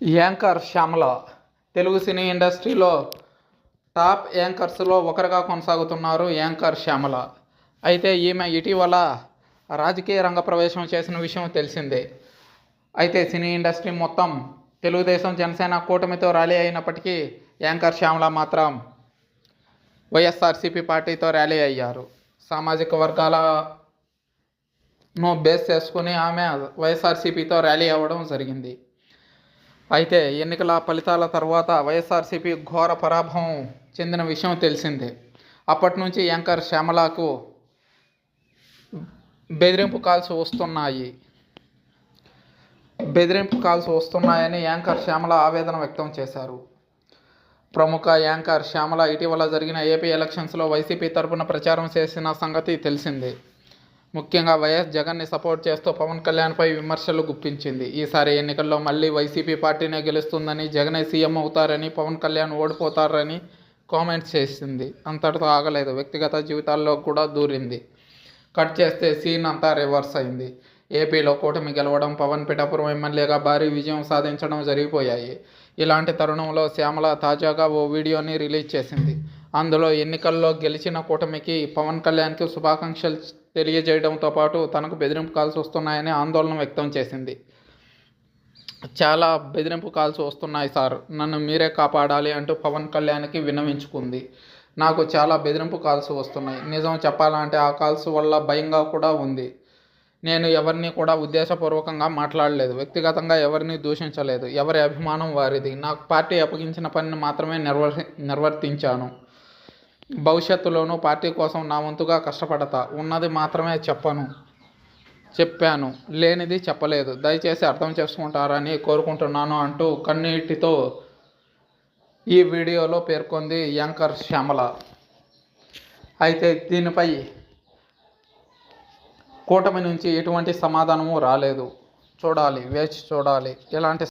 Anchor Shyamala Telugu సినీ ఇండస్ట్రీలో top యాంకర్స్లో ఒకరుగా కొనసాగుతున్నారు anchor Shyamala. అయితే ఈమె ఇటీవల రాజకీయ రంగ ప్రవేశం చేసిన విషయం తెలిసిందే. అయితే సినీ ఇండస్ట్రీ మొత్తం తెలుగుదేశం జనసేన కూటమితో ర్యాలీ అయినప్పటికీ యాంకర్ శ్యామల మాత్రం వైఎస్ఆర్సీపీ పార్టీతో ర్యాలీ అయ్యారు. సామాజిక వర్గాలను బేస్ చేసుకుని ఆమె వైఎస్ఆర్సీపీతో ర్యాలీ అవ్వడం జరిగింది. అయితే ఎన్నికల ఫలితాల తర్వాత వైఎస్ఆర్సీపీ ఘోర పరాభవం చెందిన విషయం తెలిసిందే. అప్పటి నుంచి యాంకర్ శ్యామలకు బెదిరింపు కాల్స్ వస్తున్నాయని యాంకర్ శ్యామల ఆవేదన వ్యక్తం చేశారు. ప్రముఖ యాంకర్ శ్యామల ఇటీవల జరిగిన ఏపీ ఎలక్షన్స్లో వైసీపీ తరపున ప్రచారం చేసిన సంగతి తెలిసిందే. ముఖ్యంగా వైఎస్ జగన్ని సపోర్ట్ చేస్తూ పవన్ కళ్యాణ్పై విమర్శలు గుప్పించింది. ఈసారి ఎన్నికల్లో మళ్ళీ వైసీపీ పార్టీనే గెలుస్తుందని, జగనే సీఎం అవుతారని, పవన్ కళ్యాణ్ ఓడిపోతారని కామెంట్స్ చేసింది. అంతటితో ఆగలేదు, వ్యక్తిగత జీవితాల్లో కూడా దూరింది. కట్ చేస్తే సీన్ అంతా రివర్స్ అయింది. ఏపీలో కూటమి గెలవడం, పవన్ పిఠాపురం ఎమ్మెల్యేగా భారీ విజయం సాధించడం జరిగిపోయాయి. ఇలాంటి తరుణంలో శ్యామల తాజాగా ఓ వీడియోని రిలీజ్ చేసింది. అందులో ఎన్నికల్లో గెలిచిన కూటమికి పవన్ కళ్యాణ్కి శుభాకాంక్షలు తెలియజేయడంతో పాటు తనకు బెదిరింపు కాల్స్ వస్తున్నాయని ఆందోళన వ్యక్తం చేసింది. చాలా బెదిరింపు కాల్స్ వస్తున్నాయి సార్, నన్ను మీరే కాపాడాలి అంటూ పవన్ కళ్యాణ్కి విన్నవించుకుంది. నాకు చాలా బెదిరింపు కాల్స్ వస్తున్నాయి. నిజం చెప్పాలంటే ఆ కాల్స్ వల్ల భయంగా కూడా ఉంది. నేను ఎవరిని కూడా ఉద్దేశపూర్వకంగా మాట్లాడలేదు, వ్యక్తిగతంగా ఎవరిని దూషించలేదు. ఎవరి అభిమానం వారిది. నాకు పార్టీ అప్పగించిన పనిని మాత్రమే నిర్వర్తించాను. భవిష్యత్తులోనూ పార్టీ కోసం నా వంతుగా కష్టపడతా. ఉన్నది మాత్రమే చెప్పాను, లేనిది చెప్పలేదు. దయచేసి అర్థం చేసుకుంటారని కోరుకుంటున్నాను అంటూ కన్నీటితో ఈ వీడియోలో పేర్కొంది యాంకర్ శ్యామల. అయితే దీనిపై కూటమి నుంచి ఎటువంటి సమాధానము రాలేదు. వేచి చూడాలి ఎలాంటి